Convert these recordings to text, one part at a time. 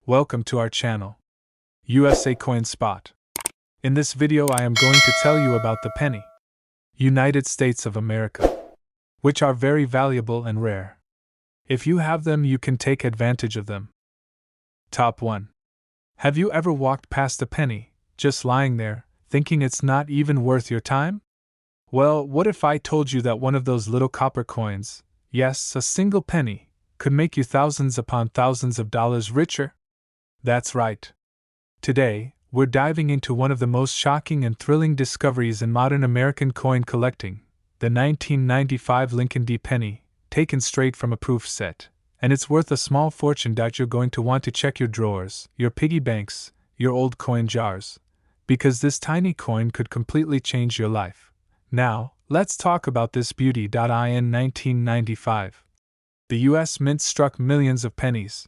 Welcome to our channel, USA Coin Spot. In this video I am going to tell you about the penny, United States of America, which are very valuable and rare. If you have them, you can take advantage of them. Top 1. Have you ever walked past a penny, just lying there, thinking it's not even worth your time? Well, what if I told you that one of those little copper coins, yes, a single penny, could make you thousands upon thousands of dollars richer? That's right. Today, we're diving into one of the most shocking and thrilling discoveries in modern American coin collecting, the 1995 Lincoln D. penny, taken straight from a proof set, and it's worth a small fortune. You're going to want to check your drawers, your piggy banks, your old coin jars, because this tiny coin could completely change your life. Now, let's talk about this beauty. In 1995, the U.S. Mint struck millions of pennies.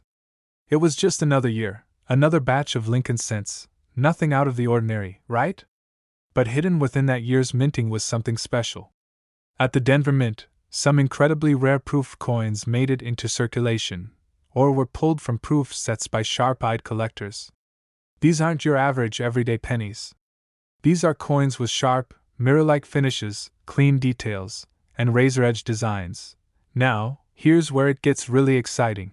It was just another year, another batch of Lincoln cents, nothing out of the ordinary, right? But hidden within that year's minting was something special. At the Denver Mint, some incredibly rare proof coins made it into circulation, or were pulled from proof sets by sharp-eyed collectors. These aren't your average everyday pennies. These are coins with sharp, mirror-like finishes, clean details, and razor-edge designs. Now, here's where it gets really exciting.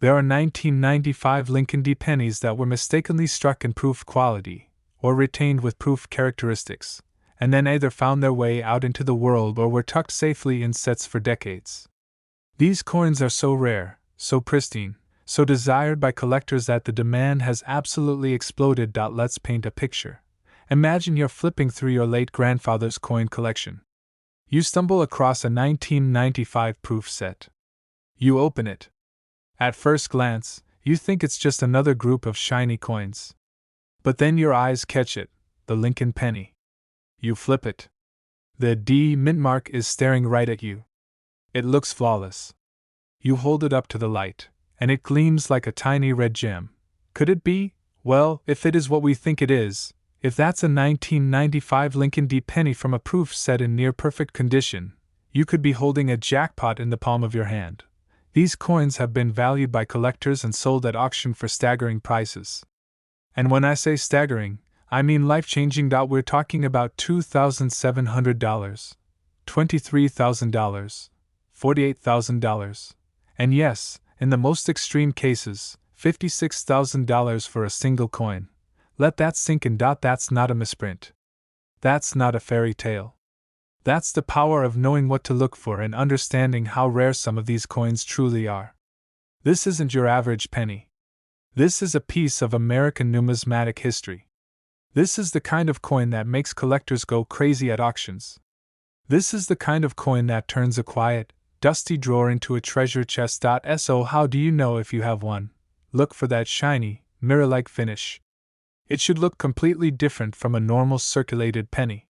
There are 1995 Lincoln D. pennies that were mistakenly struck in proof quality, or retained with proof characteristics, and then either found their way out into the world or were tucked safely in sets for decades. These coins are so rare, so pristine, so desired by collectors that the demand has absolutely exploded. Let's paint a picture. Imagine you're flipping through your late grandfather's coin collection. You stumble across a 1995 proof set. You open it. At first glance, you think it's just another group of shiny coins. But then your eyes catch it, the Lincoln penny. You flip it. The D mint mark is staring right at you. It looks flawless. You hold it up to the light, and it gleams like a tiny red gem. Could it be? Well, if it is what we think it is, if that's a 1995 Lincoln D. penny from a proof set in near-perfect condition, you could be holding a jackpot in the palm of your hand. These coins have been valued by collectors and sold at auction for staggering prices. And when I say staggering, I mean life-changing. We're talking about $2,700, $23,000, $48,000, and yes, in the most extreme cases, $56,000 for a single coin. Let that sink in. That's not a misprint. That's not a fairy tale. That's the power of knowing what to look for and understanding how rare some of these coins truly are. This isn't your average penny. This is a piece of American numismatic history. This is the kind of coin that makes collectors go crazy at auctions. This is the kind of coin that turns a quiet, dusty drawer into a treasure chest. So how do you know if you have one? Look for that shiny, mirror-like finish. It should look completely different from a normal circulated penny.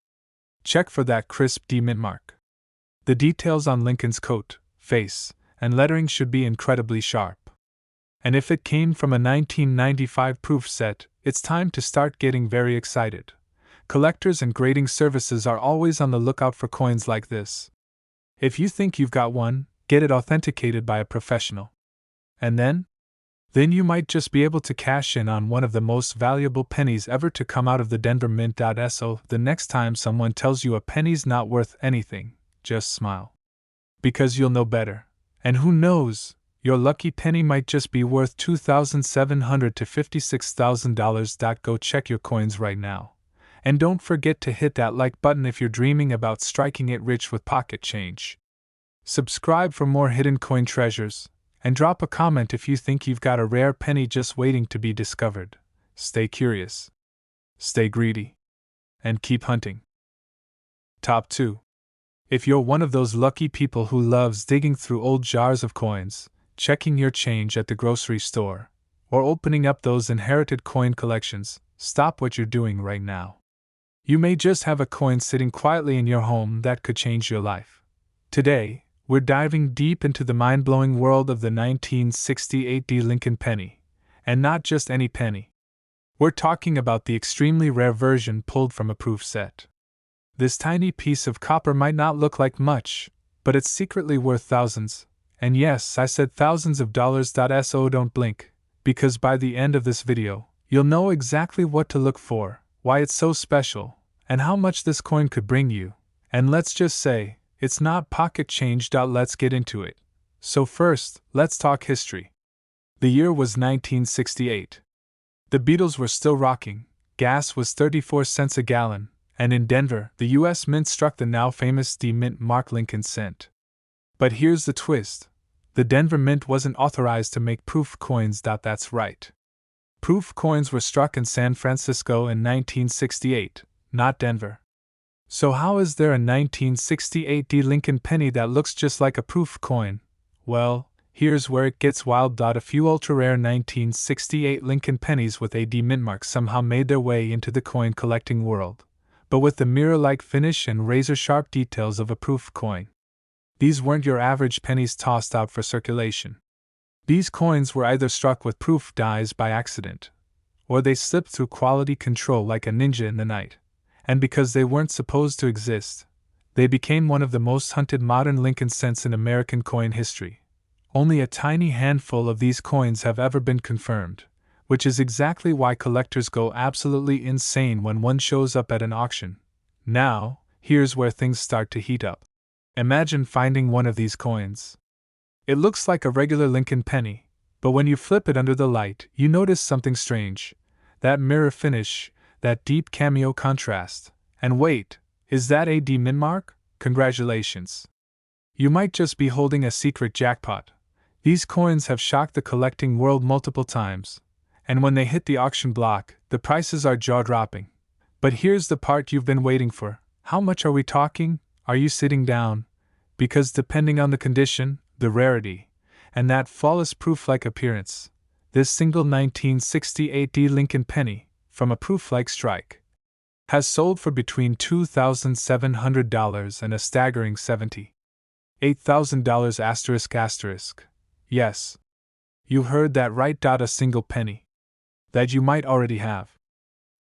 Check for that crisp D mint mark. The details on Lincoln's coat, face, and lettering should be incredibly sharp. And if it came from a 1995 proof set, it's time to start getting very excited. Collectors and grading services are always on the lookout for coins like this. If you think you've got one, get it authenticated by a professional. And then you might just be able to cash in on one of the most valuable pennies ever to come out of the Denver Mint. So the next time someone tells you a penny's not worth anything, just smile. Because you'll know better. And who knows, your lucky penny might just be worth $2,700 to $56,000. Go check your coins right now. And don't forget to hit that like button if you're dreaming about striking it rich with pocket change. Subscribe for more hidden coin treasures. And drop a comment if you think you've got a rare penny just waiting to be discovered. Stay curious, stay greedy, and keep hunting. Top 2. If you're one of those lucky people who loves digging through old jars of coins, checking your change at the grocery store, or opening up those inherited coin collections, stop what you're doing right now. You may just have a coin sitting quietly in your home that could change your life. Today, we're diving deep into the mind-blowing world of the 1968 D. Lincoln penny. And not just any penny. We're talking about the extremely rare version pulled from a proof set. This tiny piece of copper might not look like much, but it's secretly worth thousands. And yes, I said thousands of dollars. So don't blink, because by the end of this video, you'll know exactly what to look for, why it's so special, and how much this coin could bring you. And let's just say, it's not pocket change. Let's get into it. So first, let's talk history. The year was 1968. The Beatles were still rocking, gas was 34 cents a gallon, and in Denver, the U.S. Mint struck the now famous D-Mint mark Lincoln cent. But here's the twist. The Denver Mint wasn't authorized to make proof coins. That's right. Proof coins were struck in San Francisco in 1968, not Denver. So how is there a 1968 D Lincoln penny that looks just like a proof coin? Well, here's where it gets wild. A few ultra-rare 1968 Lincoln pennies with a D mintmark somehow made their way into the coin collecting world, but with the mirror-like finish and razor-sharp details of a proof coin. These weren't your average pennies tossed out for circulation. These coins were either struck with proof dies by accident, or they slipped through quality control like a ninja in the night. And because they weren't supposed to exist, they became one of the most hunted modern Lincoln cents in American coin history. Only a tiny handful of these coins have ever been confirmed, which is exactly why collectors go absolutely insane when one shows up at an auction. Now, here's where things start to heat up. Imagine finding one of these coins. It looks like a regular Lincoln penny, but when you flip it under the light, you notice something strange. That mirror finish, that deep cameo contrast. And wait, is that a D mintmark? Congratulations. You might just be holding a secret jackpot. These coins have shocked the collecting world multiple times, and when they hit the auction block, the prices are jaw-dropping. But here's the part you've been waiting for. How much are we talking? Are you sitting down? Because depending on the condition, the rarity, and that flawless proof-like appearance, this single 1968 D Lincoln penny, from a proof-like strike, has sold for between $2,700 and a staggering $78,000 ***. Yes. You heard that right. A single penny. That you might already have.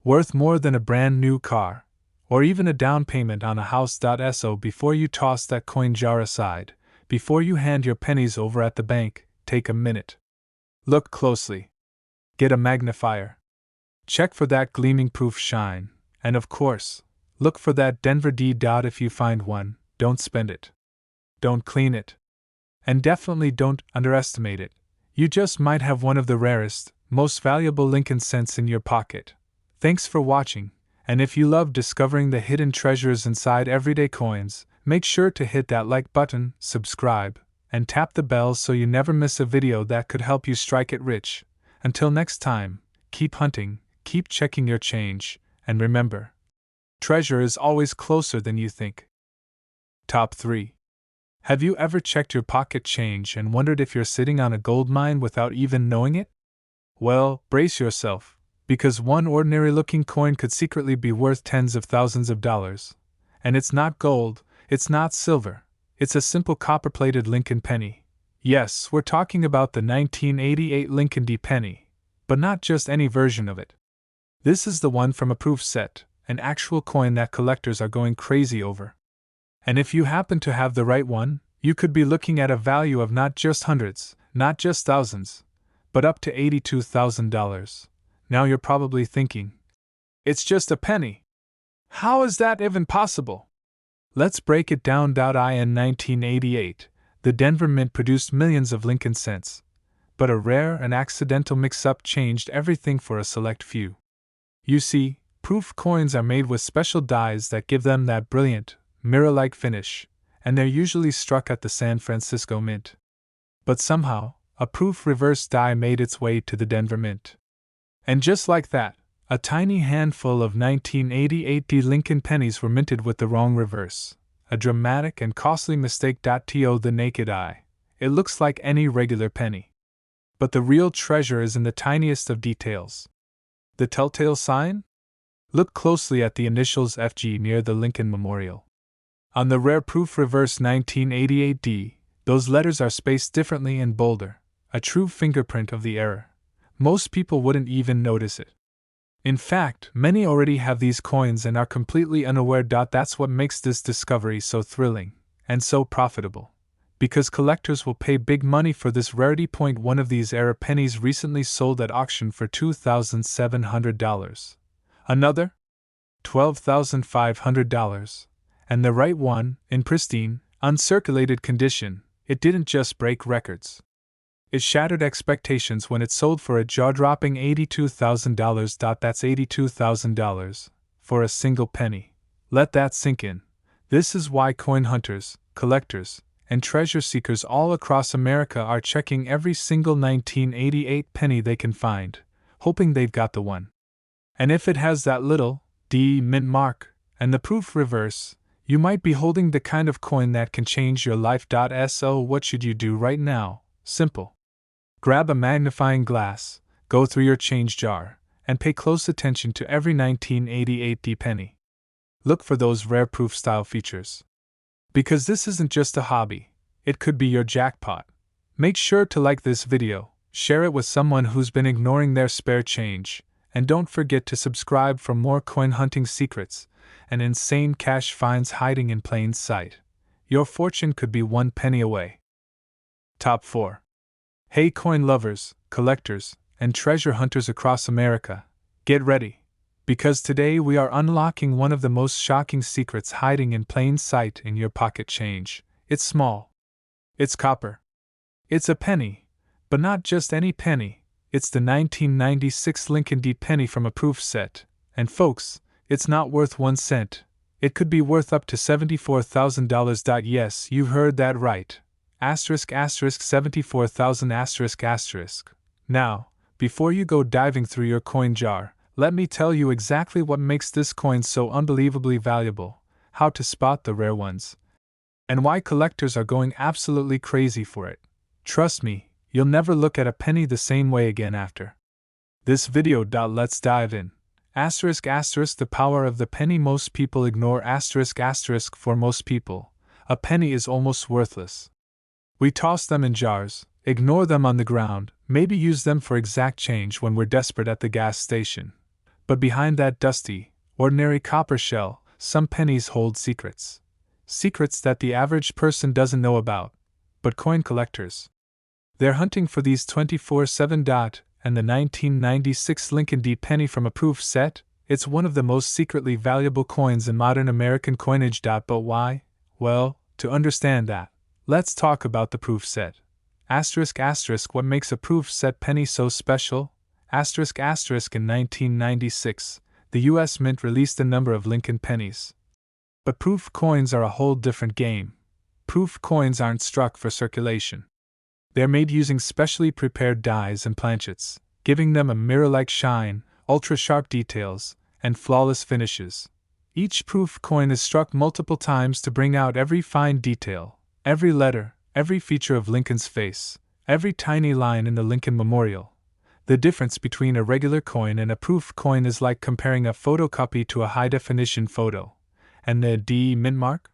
Worth more than a brand new car, or even a down payment on a house. So before you toss that coin jar aside, before you hand your pennies over at the bank, take a minute. Look closely. Get a magnifier. Check for that gleaming proof shine, and of course, look for that Denver D. If you find one, don't spend it. Don't clean it. And definitely don't underestimate it. You just might have one of the rarest, most valuable Lincoln cents in your pocket. Thanks for watching, and if you love discovering the hidden treasures inside everyday coins, make sure to hit that like button, subscribe, and tap the bell so you never miss a video that could help you strike it rich. Until next time, keep hunting, keep checking your change, and remember, treasure is always closer than you think. Top 3. Have you ever checked your pocket change and wondered if you're sitting on a gold mine without even knowing it? Well, brace yourself, because one ordinary-looking coin could secretly be worth tens of thousands of dollars. And it's not gold, it's not silver, it's a simple copper-plated Lincoln penny. Yes, we're talking about the 1988 Lincoln D penny, but not just any version of it. This is the one from a proof set, an actual coin that collectors are going crazy over. And if you happen to have the right one, you could be looking at a value of not just hundreds, not just thousands, but up to $82,000. Now you're probably thinking, it's just a penny. How is that even possible? Let's break it down. In 1988, the Denver Mint produced millions of Lincoln cents, but a rare and accidental mix-up changed everything for a select few. You see, proof coins are made with special dies that give them that brilliant, mirror-like finish, and they're usually struck at the San Francisco Mint. But somehow, a proof reverse die made its way to the Denver Mint. And just like that, a tiny handful of 1988 D Lincoln pennies were minted with the wrong reverse. A dramatic and costly mistake. To the naked eye, it looks like any regular penny. But the real treasure is in the tiniest of details. The telltale sign? Look closely at the initials FG near the Lincoln Memorial. On the rare proof reverse 1988 D, those letters are spaced differently and bolder, a true fingerprint of the error. Most people wouldn't even notice it. In fact, many already have these coins and are completely unaware. That's what makes this discovery so thrilling, and so profitable. because collectors will pay big money for this rarity. One of these era pennies recently sold at auction for $2,700. Another? $12,500. And the right one, in pristine, uncirculated condition. It didn't just break records. It shattered expectations when it sold for a jaw-dropping $82,000. That's $82,000 for a single penny. Let that sink in. This is why coin hunters, collectors, and treasure seekers all across America are checking every single 1988 penny they can find, hoping they've got the one. And if it has that little D mint mark and the proof reverse, you might be holding the kind of coin that can change your life. So what should you do right now? Simple. Grab a magnifying glass, go through your change jar, and pay close attention to every 1988 D penny. Look for those rare proof style features. Because this isn't just a hobby, it could be your jackpot. Make sure to like this video, share it with someone who's been ignoring their spare change, and don't forget to subscribe for more coin hunting secrets and insane cash finds hiding in plain sight. Your fortune could be 1 penny away. Top 4. Hey coin lovers, collectors, and treasure hunters across America, get ready, because today we are unlocking one of the most shocking secrets hiding in plain sight in your pocket change. It's small. It's copper. It's a penny, but not just any penny. It's the 1996 Lincoln D penny from a proof set, and folks, it's not worth 1 cent. It could be worth up to $74,000. Yes, you heard that right. $74,000 Now, before you go diving through your coin jar, let me tell you exactly what makes this coin so unbelievably valuable, how to spot the rare ones, and why collectors are going absolutely crazy for it. Trust me, you'll never look at a penny the same way again after this video. Let's dive in. The power of the penny. Most people ignore For most people, a penny is almost worthless. We toss them in jars, ignore them on the ground, maybe use them for exact change when we're desperate at the gas station. But behind that dusty, ordinary copper shell, some pennies hold secrets. Secrets that the average person doesn't know about. But coin collectors, they're hunting for these 24/7. And the 1996 Lincoln D penny from a proof set, it's one of the most secretly valuable coins in modern American coinage. But why? Well, to understand that, let's talk about the proof set. What makes a proof set penny so special? In 1996, the U.S. Mint released a number of Lincoln pennies. But proof coins are a whole different game. Proof coins aren't struck for circulation. They're made using specially prepared dies and planchets, giving them a mirror-like shine, ultra-sharp details, and flawless finishes. Each proof coin is struck multiple times to bring out every fine detail, every letter, every feature of Lincoln's face, every tiny line in the Lincoln Memorial. The difference between a regular coin and a proof coin is like comparing a photocopy to a high-definition photo. And the D mint mark?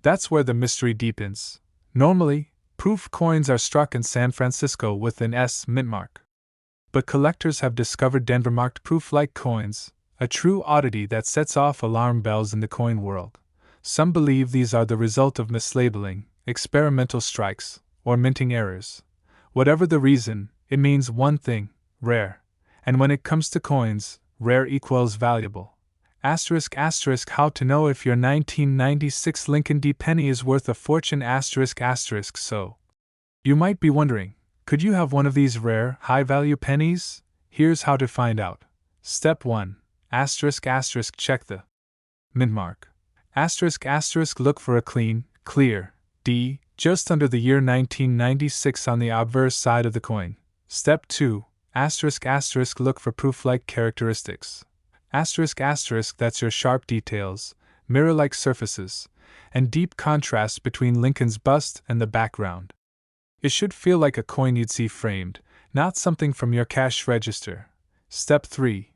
That's where the mystery deepens. Normally, proof coins are struck in San Francisco with an S mint mark. But collectors have discovered Denver-marked proof-like coins, a true oddity that sets off alarm bells in the coin world. Some believe these are the result of mislabeling, experimental strikes, or minting errors. Whatever the reason, it means one thing: rare. And when it comes to coins, rare equals valuable. How to know if your 1996 Lincoln D penny is worth a fortune. So, you might be wondering, could you have one of these rare, high-value pennies? Here's how to find out. Step 1. Check the mint mark. Look for a clean, clear D just under the year 1996 on the obverse side of the coin. Step 2. Look for proof-like characteristics. That's your sharp details, mirror-like surfaces, and deep contrast between Lincoln's bust and the background. It should feel like a coin you'd see framed, not something from your cash register. Step 3.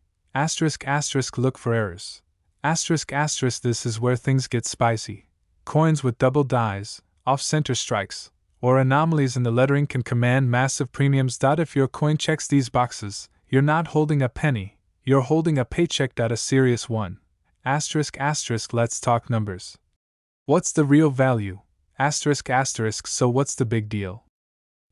Look for errors. This is where things get spicy. Coins with double dies, off-center strikes, or anomalies in the lettering can command massive premiums. If your coin checks these boxes, you're not holding a penny, you're holding a paycheck. A serious one. Let's talk numbers. What's the real value? So what's the big deal?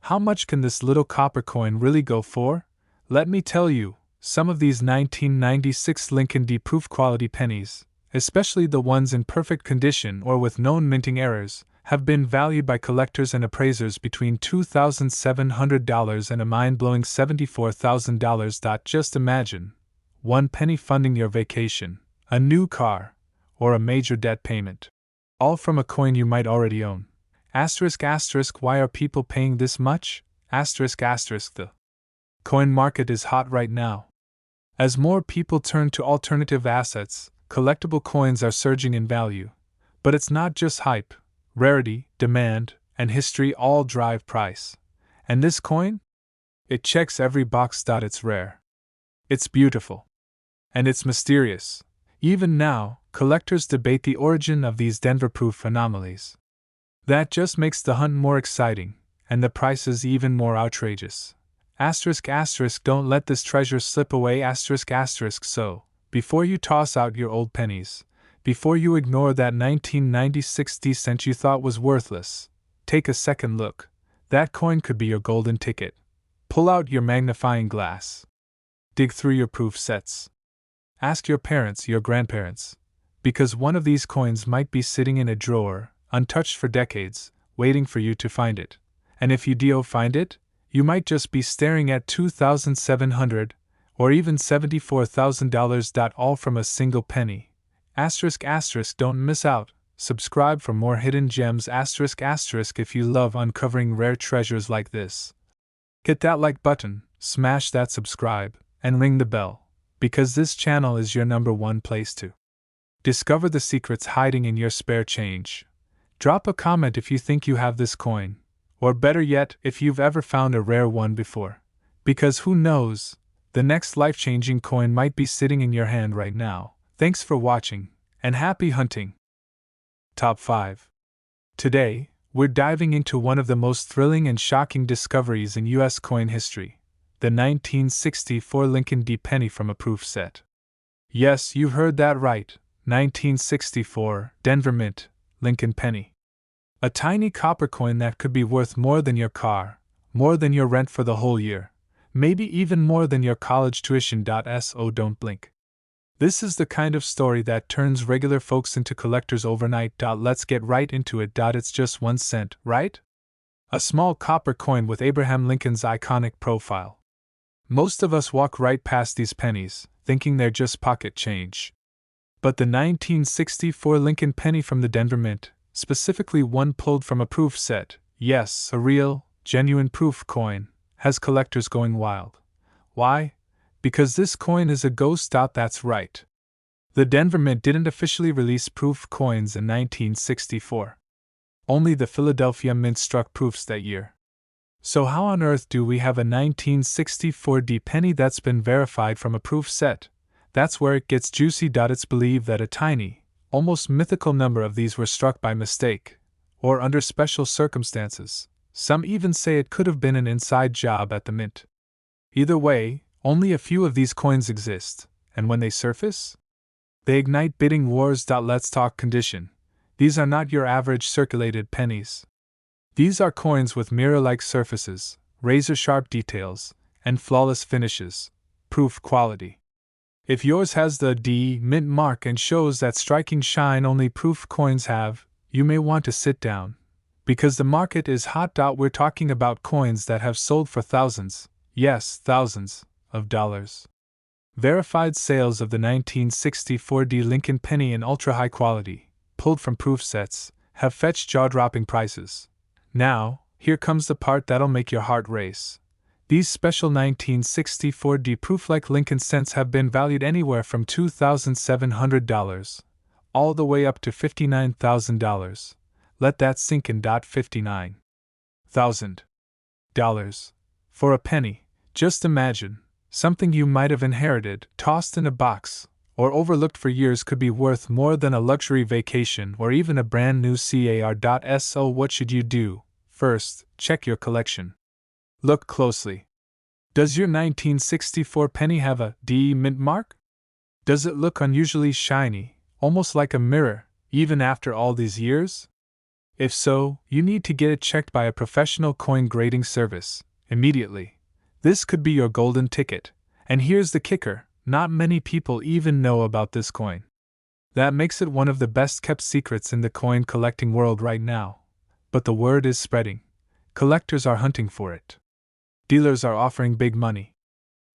How much can this little copper coin really go for? Let me tell you, some of these 1996 Lincoln D proof quality pennies, especially the ones in perfect condition or with known minting errors, have been valued by collectors and appraisers between $2,700 and a mind-blowing $74,000. Just imagine one penny funding your vacation, a new car, or a major debt payment. All from a coin you might already own. Why are people paying this much? The coin market is hot right now. As more people turn to alternative assets, collectible coins are surging in value. But it's not just hype. Rarity, demand, and history all drive price. And this coin? It checks every box. It's rare. It's beautiful. And it's mysterious. Even now, collectors debate the origin of these Denver-proof anomalies. That just makes the hunt more exciting, and the prices even more outrageous. Don't let this treasure slip away. So, before you toss out your old pennies, before you ignore that 1996 cent you thought was worthless, take a second look. That coin could be your golden ticket. Pull out your magnifying glass. Dig through your proof sets. Ask your parents, your grandparents, because one of these coins might be sitting in a drawer, untouched for decades, waiting for you to find it. And if you do find it, you might just be staring at $2,700 or even $74,000. All from a single penny. Don't miss out. Subscribe for more hidden gems. If you love uncovering rare treasures like this, hit that like button, smash that subscribe, and ring the bell, because this channel is your #1 place to discover the secrets hiding in your spare change. Drop a comment if you think you have this coin, or better yet, if you've ever found a rare one before. Because who knows, the next life-changing coin might be sitting in your hand right now. Thanks for watching, and happy hunting! Top 5. Today, we're diving into one of the most thrilling and shocking discoveries in U.S. coin history, the 1964 Lincoln D penny from a proof set. Yes, you heard that right, 1964, Denver Mint, Lincoln penny. A tiny copper coin that could be worth more than your car, more than your rent for the whole year, maybe even more than your college tuition. So don't blink. This is the kind of story that turns regular folks into collectors overnight. Let's get right into it. It's just 1 cent, right? A small copper coin with Abraham Lincoln's iconic profile. Most of us walk right past these pennies, thinking they're just pocket change. But the 1964 Lincoln penny from the Denver Mint, specifically one pulled from a proof set, yes, a real, genuine proof coin, has collectors going wild. Why? Because this coin is a ghost. That's right. The Denver Mint didn't officially release proof coins in 1964. Only the Philadelphia Mint struck proofs that year. So how on earth do we have a 1964 D penny that's been verified from a proof set? That's where it gets juicy. It's believed that a tiny, almost mythical number of these were struck by mistake, or under special circumstances. Some even say it could have been an inside job at the Mint. Either way, only a few of these coins exist, and when they surface, they ignite bidding wars. Let's talk condition. These are not your average circulated pennies. These are coins with mirror-like surfaces, razor-sharp details, and flawless finishes. Proof quality. If yours has the D mint mark and shows that striking shine only proof coins have, you may want to sit down. Because the market is hot. We're talking about coins that have sold for thousands, yes, thousands, of dollars. Verified sales of the 1964 D Lincoln penny in ultra-high quality, pulled from proof sets, have fetched jaw-dropping prices. Now, here comes the part that'll make your heart race. These special 1964 D proof-like Lincoln cents have been valued anywhere from $2,700 all the way up to $59,000. Let that sink in. $59,000 for a penny. Just imagine, something you might have inherited, tossed in a box, or overlooked for years could be worth more than a luxury vacation or even a brand new car. So what should you do? First, check your collection. Look closely. Does your 1964 penny have a D mint mark? Does it look unusually shiny, almost like a mirror, even after all these years? If so, you need to get it checked by a professional coin grading service immediately. This could be your golden ticket. And here's the kicker: not many people even know about this coin. That makes it one of the best kept secrets in the coin collecting world right now. But the word is spreading. Collectors are hunting for it. Dealers are offering big money.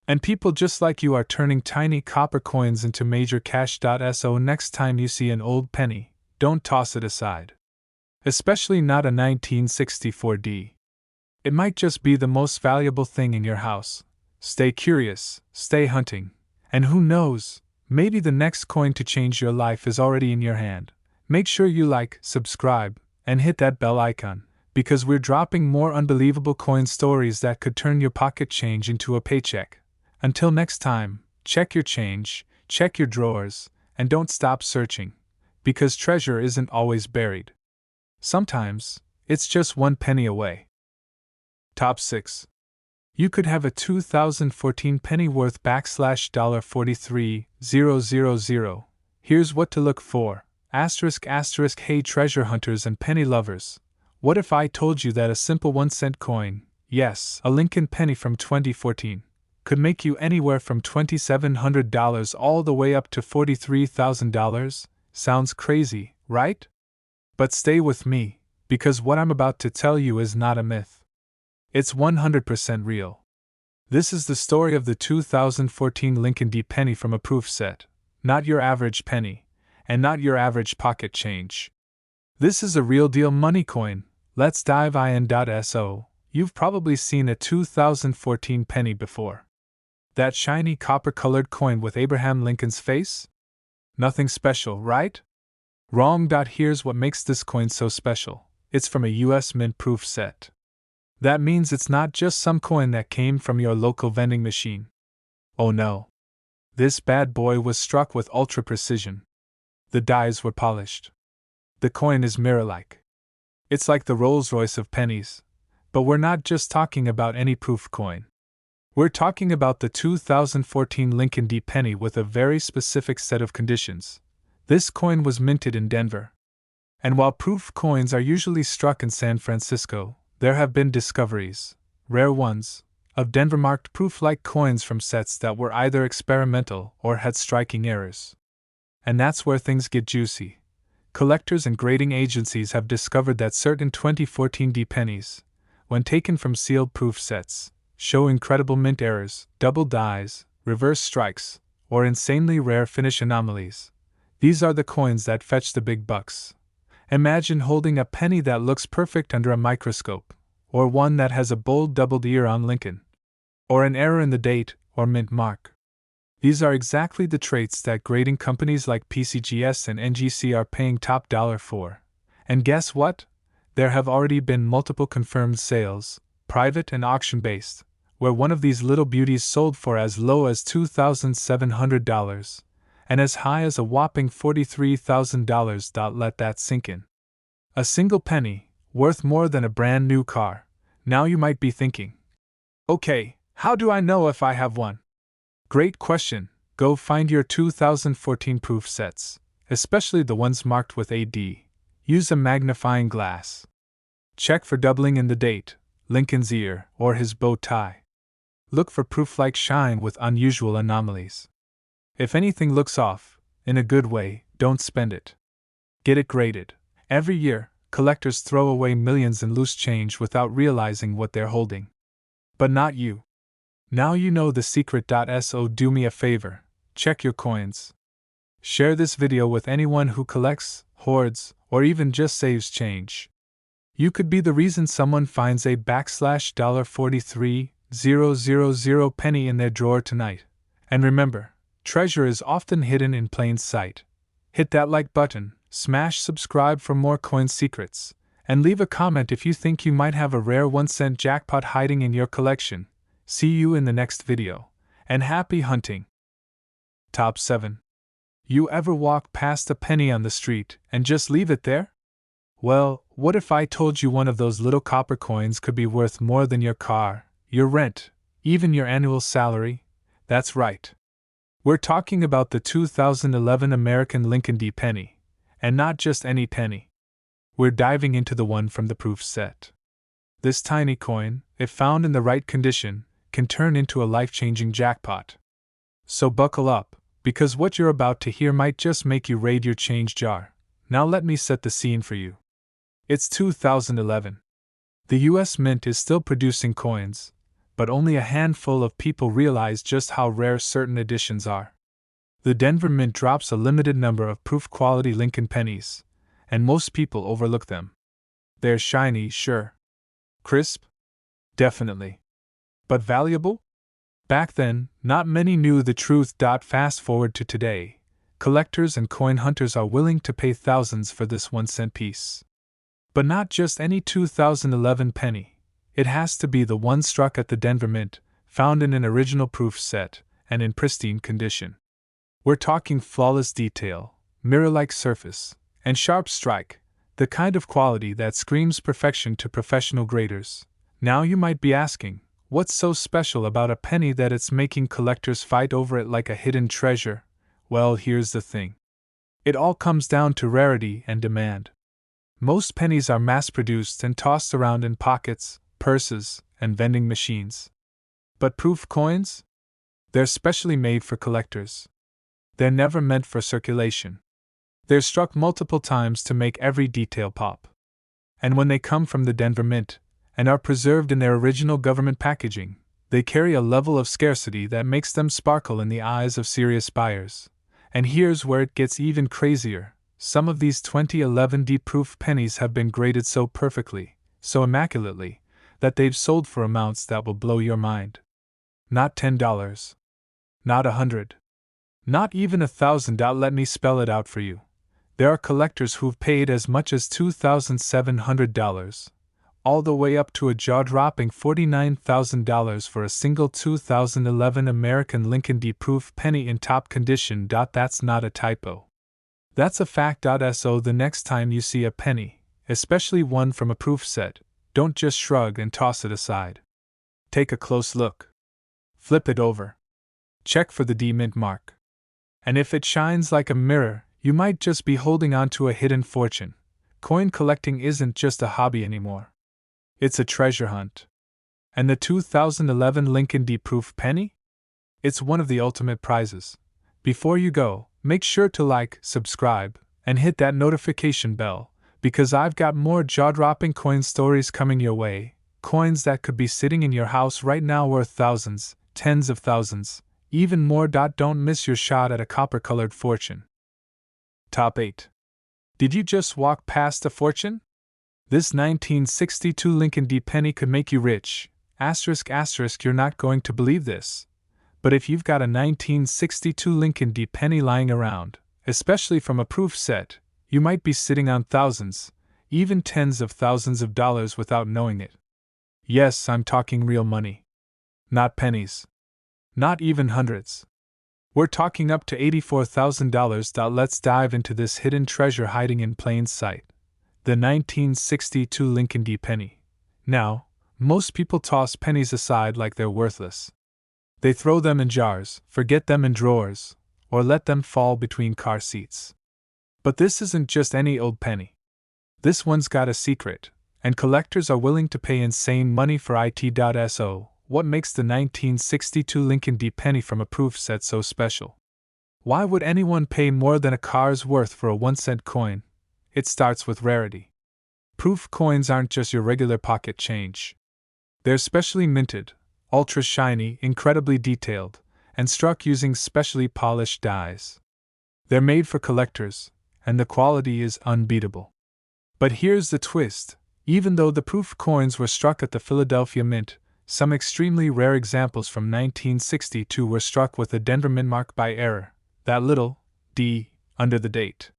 And people just like you are turning tiny copper coins into major cash. So next time you see an old penny, don't toss it aside. Especially not a 1964D. It might just be the most valuable thing in your house. Stay curious, stay hunting, and who knows, maybe the next coin to change your life is already in your hand. Make sure you like, subscribe, and hit that bell icon, because we're dropping more unbelievable coin stories that could turn your pocket change into a paycheck. Until next time, check your change, check your drawers, and don't stop searching, because treasure isn't always buried. Sometimes, it's just one penny away. Top 6. You could have a 2014 penny worth $43000. Here's what to look for. ***. Hey treasure hunters and penny lovers. What if I told you that a simple 1-cent coin, yes, a Lincoln penny from 2014, could make you anywhere from $2,700 all the way up to $43,000? Sounds crazy, right? But stay with me, because what I'm about to tell you is not a myth. It's 100% real. This is the story of the 2014 Lincoln D penny from a proof set, not your average penny, and not your average pocket change. This is a real deal money coin. Let's dive in. So, you've probably seen a 2014 penny before. That shiny copper-colored coin with Abraham Lincoln's face? Nothing special, right? Wrong. Here's what makes this coin so special. It's from a US Mint proof set. That means it's not just some coin that came from your local vending machine. Oh no. This bad boy was struck with ultra precision. The dies were polished. The coin is mirror-like. It's like the Rolls-Royce of pennies. But we're not just talking about any proof coin. We're talking about the 2014 Lincoln D penny with a very specific set of conditions. This coin was minted in Denver. And while proof coins are usually struck in San Francisco, there have been discoveries, rare ones, of Denver-marked proof-like coins from sets that were either experimental or had striking errors. And that's where things get juicy. Collectors and grading agencies have discovered that certain 2014 D pennies, when taken from sealed proof sets, show incredible mint errors, double dies, reverse strikes, or insanely rare finish anomalies. These are the coins that fetch the big bucks. Imagine holding a penny that looks perfect under a microscope, or one that has a bold doubled ear on Lincoln, or an error in the date or mint mark. These are exactly the traits that grading companies like PCGS and NGC are paying top dollar for. And guess what? There have already been multiple confirmed sales, private and auction-based, where one of these little beauties sold for as low as $2,700. And as high as a whopping $43,000. Let that sink in. A single penny, worth more than a brand new car. Now you might be thinking, okay, how do I know if I have one? Great question. Go find your 2014 proof sets, especially the ones marked with AD. Use a magnifying glass. Check for doubling in the date, Lincoln's ear, or his bow tie. Look for proof-like shine with unusual anomalies. If anything looks off, in a good way, don't spend it. Get it graded. Every year, collectors throw away millions in loose change without realizing what they're holding. But not you. Now you know the secret. So do me a favor, check your coins. Share this video with anyone who collects, hoards, or even just saves change. You could be the reason someone finds a $43000 penny in their drawer tonight. And remember, treasure is often hidden in plain sight. Hit that like button, smash subscribe for more coin secrets, and leave a comment if you think you might have a rare 1-cent jackpot hiding in your collection. See you in the next video, and happy hunting! Top 7. You ever walk past a penny on the street and just leave it there? Well, what if I told you one of those little copper coins could be worth more than your car, your rent, even your annual salary? That's right. We're talking about the 2011 American Lincoln D penny, and not just any penny. we're diving into the one from the proof set. This tiny coin, if found in the right condition, can turn into a life-changing jackpot. So buckle up, because what you're about to hear might just make you raid your change jar. Now let me set the scene for you. It's 2011. The US Mint is still producing coins, but only a handful of people realize just how rare certain editions are. The Denver Mint drops a limited number of proof-quality Lincoln pennies, and most people overlook them. They're shiny, sure. Crisp? Definitely. But valuable? Back then, not many knew the truth. Fast forward to today, collectors and coin hunters are willing to pay thousands for this 1-cent piece. But not just any 2011 penny. It has to be the one struck at the Denver Mint, found in an original proof set, and in pristine condition. We're talking flawless detail, mirror-like surface, and sharp strike, the kind of quality that screams perfection to professional graders. Now you might be asking, what's so special about a penny that it's making collectors fight over it like a hidden treasure? Well, here's the thing. It all comes down to rarity and demand. Most pennies are mass-produced and tossed around in pockets, purses, and vending machines. But proof coins? They're specially made for collectors. They're never meant for circulation. They're struck multiple times to make every detail pop. And when they come from the Denver Mint, and are preserved in their original government packaging, they carry a level of scarcity that makes them sparkle in the eyes of serious buyers. And here's where it gets even crazier. Some of these 2011 D-proof pennies have been graded so perfectly, so immaculately, that they've sold for amounts that will blow your mind. Not $10. Not $100. Not even $1,000. Let me spell it out for you. There are collectors who've paid as much as $2,700, all the way up to a jaw-dropping $49,000 for a single 2011 American Lincoln D-proof penny in top condition. That's not a typo. That's a fact. So the next time you see a penny, especially one from a proof set, don't just shrug and toss it aside. Take a close look. Flip it over. Check for the D mint mark. And if it shines like a mirror, you might just be holding on to a hidden fortune. Coin collecting isn't just a hobby anymore. It's a treasure hunt. And the 2011 Lincoln D-proof penny? It's one of the ultimate prizes. Before you go, make sure to like, subscribe, and hit that notification bell, because I've got more jaw-dropping coin stories coming your way. Coins that could be sitting in your house right now worth thousands, tens of thousands, even more. Don't miss your shot at a copper-colored fortune. Top 8. Did you just walk past a fortune? This 1962 Lincoln D penny could make you rich. ***, you're not going to believe this. But if you've got a 1962 Lincoln D penny lying around, especially from a proof set, you might be sitting on thousands, even tens of thousands of dollars without knowing it. Yes, I'm talking real money. Not pennies. Not even hundreds. We're talking up to $84,000. Let's dive into this hidden treasure hiding in plain sight. The 1962 Lincoln D penny. Now, most people toss pennies aside like they're worthless. They throw them in jars, forget them in drawers, or let them fall between car seats. But this isn't just any old penny. This one's got a secret, and collectors are willing to pay insane money for it. So, what makes the 1962 Lincoln D penny from a proof set so special? Why would anyone pay more than a car's worth for a 1-cent coin? It starts with rarity. Proof coins aren't just your regular pocket change. They're specially minted, ultra shiny, incredibly detailed, and struck using specially polished dies. They're made for collectors, and the quality is unbeatable. But here's the twist. Even though the proof coins were struck at the Philadelphia Mint, some extremely rare examples from 1962 were struck with a Denver mint mark by error, that little D under the date.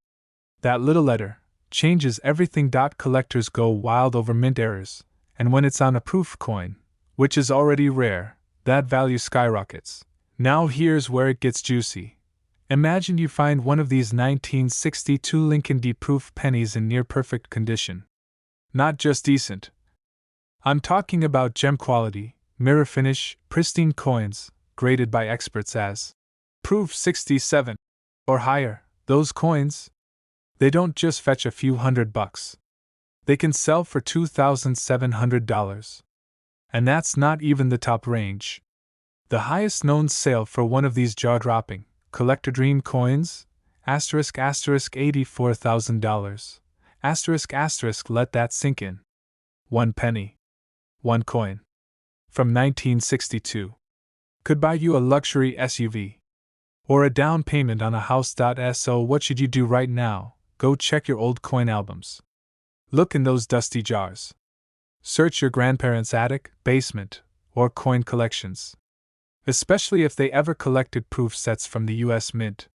That little letter changes everything. Collectors go wild over mint errors, and when it's on a proof coin, which is already rare, that value skyrockets. Now here's where it gets juicy. Imagine you find one of these 1962 Lincoln D proof pennies in near perfect condition. Not just decent. I'm talking about gem quality, mirror finish, pristine coins, graded by experts as proof 67 or higher. Those coins, they don't just fetch a few $100. They can sell for $2,700. And that's not even the top range. The highest known sale for one of these jaw-dropping, collector dream coins? $84,000. Let that sink in. 1 penny. 1 coin. From 1962. Could buy you a luxury SUV. Or a down payment on a house. So what should you do right now? Go check your old coin albums. Look in those dusty jars. Search your grandparents' attic, basement, or coin collections. Especially if they ever collected proof sets from the US Mint.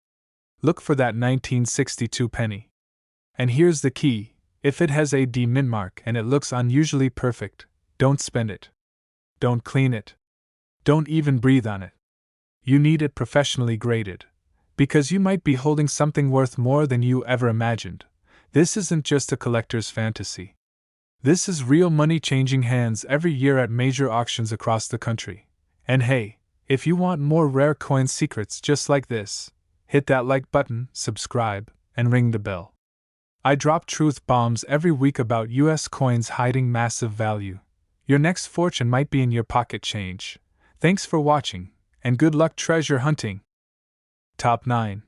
Look for that 1962 penny. And here's the key: if it has a D mint mark and it looks unusually perfect, don't spend it. Don't clean it. Don't even breathe on it. You need it professionally graded, because you might be holding something worth more than you ever imagined. This isn't just a collector's fantasy. This is real money changing hands every year at major auctions across the country. And hey, if you want more rare coin secrets just like this, hit that like button, subscribe, and ring the bell. I drop truth bombs every week about US coins hiding massive value. Your next fortune might be in your pocket change. Thanks for watching, and good luck treasure hunting. Top 9.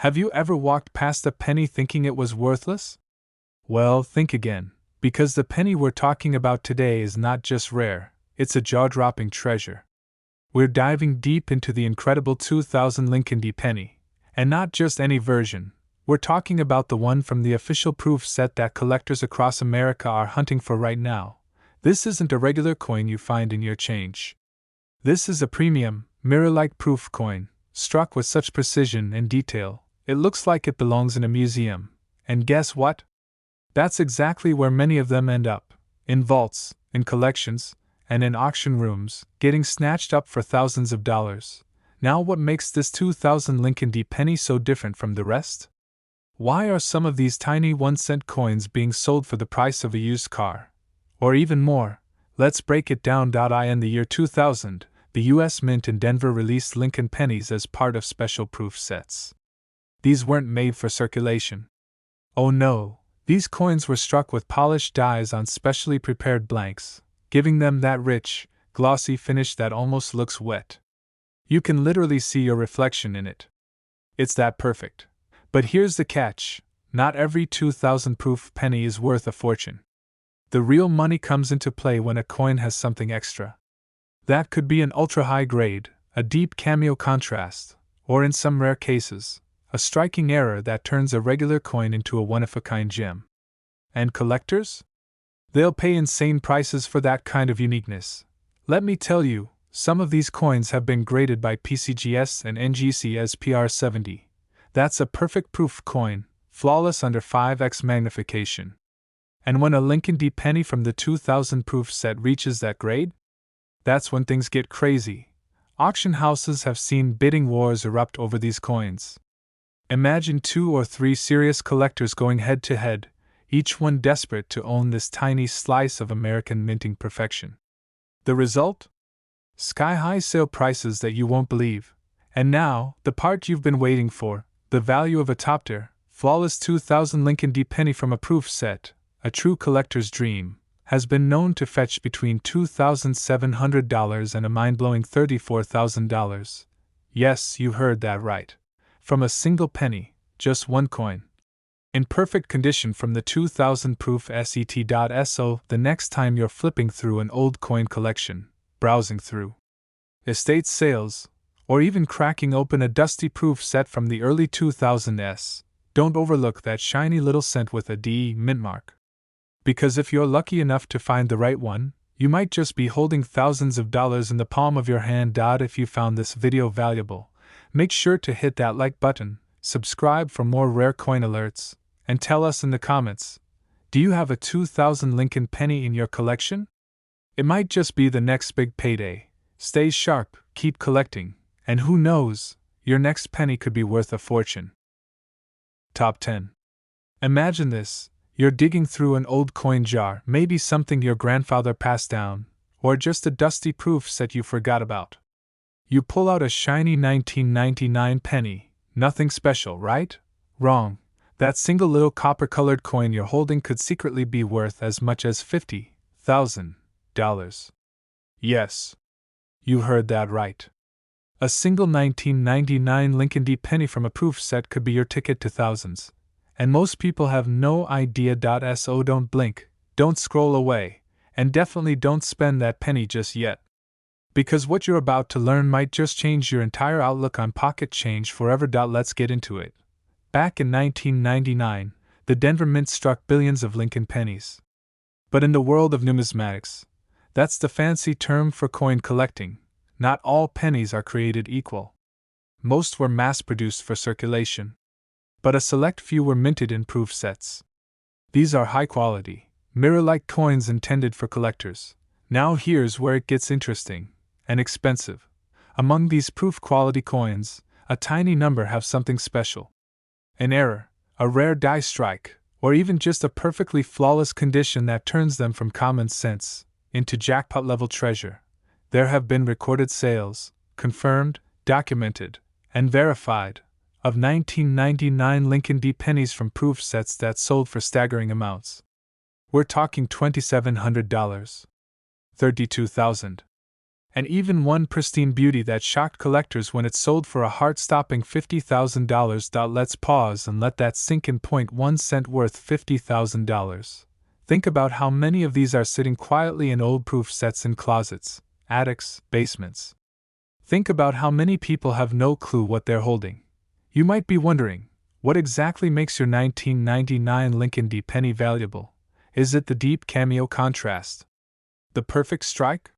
Have you ever walked past a penny thinking it was worthless? Well, think again, because the penny we're talking about today is not just rare, it's a jaw-dropping treasure. We're diving deep into the incredible 2000 Lincoln D penny, and not just any version. We're talking about the one from the official proof set that collectors across America are hunting for right now. This isn't a regular coin you find in your change. This is a premium, mirror-like proof coin, struck with such precision and detail, it looks like it belongs in a museum. And guess what? That's exactly where many of them end up, in vaults, in collections, and in auction rooms, getting snatched up for thousands of dollars. Now what makes this 2000 Lincoln D penny so different from the rest? Why are some of these tiny 1-cent coins being sold for the price of a used car? Or even more, let's break it down. In the year 2000, the US Mint in Denver released Lincoln pennies as part of special proof sets. These weren't made for circulation. Oh no, these coins were struck with polished dies on specially prepared blanks, giving them that rich, glossy finish that almost looks wet. You can literally see your reflection in it. It's that perfect. But here's the catch: not every 2000 proof penny is worth a fortune. The real money comes into play when a coin has something extra. That could be an ultra-high grade, a deep cameo contrast, or in some rare cases, a striking error that turns a regular coin into a one-of-a-kind gem. And collectors? They'll pay insane prices for that kind of uniqueness. Let me tell you, some of these coins have been graded by PCGS and NGC as PR70. That's a perfect proof coin, flawless under 5x magnification. And when a Lincoln D penny from the 2000 proof set reaches that grade, that's when things get crazy. Auction houses have seen bidding wars erupt over these coins. Imagine 2 or 3 serious collectors going head to head, each one desperate to own this tiny slice of American minting perfection. The result? Sky-high sale prices that you won't believe. And now, the part you've been waiting for, the value of a top-tier, flawless 2000 Lincoln D penny from a proof set, a true collector's dream, has been known to fetch between $2,700 and a mind-blowing $34,000. Yes, you heard that right. From a single penny, just one coin. In perfect condition from the 2000 proof set. The next time you're flipping through an old coin collection, browsing through estate sales, or even cracking open a dusty proof set from the early 2000s, don't overlook that shiny little cent with a D mint mark. Because if you're lucky enough to find the right one, you might just be holding thousands of dollars in the palm of your hand. If you found this video valuable, make sure to hit that like button, subscribe for more rare coin alerts, and tell us in the comments, do you have a 2000 Lincoln penny in your collection? It might just be the next big payday. Stay sharp, keep collecting, and who knows, your next penny could be worth a fortune. Top 10. Imagine this. You're digging through an old coin jar, maybe something your grandfather passed down, or just a dusty proof set you forgot about. You pull out a shiny 1999 penny, nothing special, right? Wrong. That single little copper-colored coin you're holding could secretly be worth as much as $50,000. Yes, you heard that right. A single 1999 Lincoln D. penny from a proof set could be your ticket to thousands. And most people have no idea. So don't blink, don't scroll away, and definitely don't spend that penny just yet. Because what you're about to learn might just change your entire outlook on pocket change forever. Let's get into it. Back in 1999, the Denver Mint struck billions of Lincoln pennies. But in the world of numismatics, that's the fancy term for coin collecting. Not all pennies are created equal. Most were mass-produced for circulation, but a select few were minted in proof sets. These are high-quality, mirror-like coins intended for collectors. Now here's where it gets interesting and expensive. Among these proof-quality coins, a tiny number have something special. An error, a rare die strike, or even just a perfectly flawless condition that turns them from common sense into jackpot-level treasure. There have been recorded sales, confirmed, documented, and verified, of 1999 Lincoln D. pennies from proof sets that sold for staggering amounts. We're talking $2,700, $32,000, and even one pristine beauty that shocked collectors when it sold for a heart-stopping $50,000. Let's pause and let that sink in. 1 cent worth $50,000. Think about how many of these are sitting quietly in old proof sets in closets, attics, basements. Think about how many people have no clue what they're holding. You might be wondering, what exactly makes your 1999 Lincoln D. penny valuable? Is it the deep cameo contrast? The perfect strike?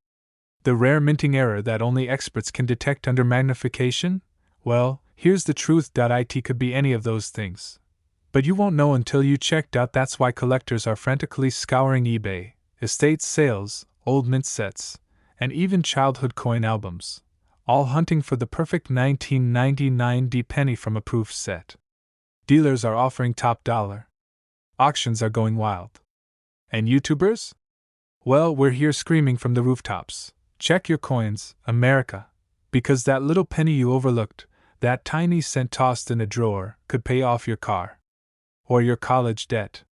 The rare minting error that only experts can detect under magnification? Well, here's the truth. It could be any of those things. But you won't know until you check. That's why collectors are frantically scouring eBay, estate sales, old mint sets, and even childhood coin albums, all hunting for the perfect 1999 D penny from a proof set. Dealers are offering top dollar. Auctions are going wild. And YouTubers? Well, we're here screaming from the rooftops. Check your coins, America, because that little penny you overlooked, that tiny cent tossed in a drawer, could pay off your car, or your college debt,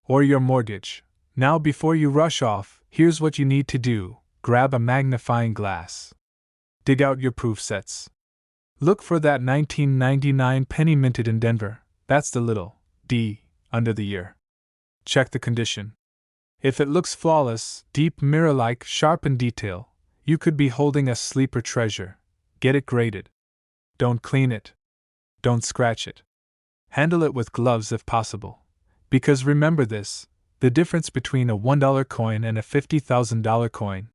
or your mortgage. Now, before you rush off, here's what you need to do. Grab a magnifying glass. Dig out your proof sets. Look for that 1999 penny minted in Denver. That's the little D under the year. Check the condition. If it looks flawless, deep mirror-like, sharp in detail, you could be holding a sleeper treasure. Get it graded. Don't clean it. Don't scratch it. Handle it with gloves if possible. Because remember this, the difference between a $1 coin and a $50,000 coin.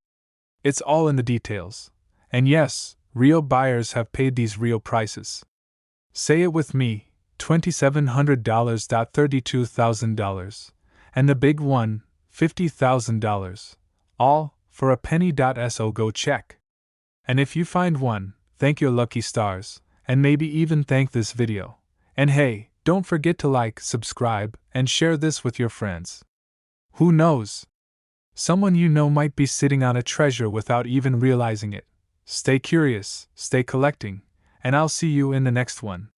It's all in the details. And yes, real buyers have paid these real prices. Say it with me, $2,700, $32,000. And the big one, $50,000. All for a penny. So go check. And if you find one, thank your lucky stars, and maybe even thank this video. And hey, don't forget to like, subscribe, and share this with your friends. Who knows? Someone you know might be sitting on a treasure without even realizing it. Stay curious, stay collecting, and I'll see you in the next one.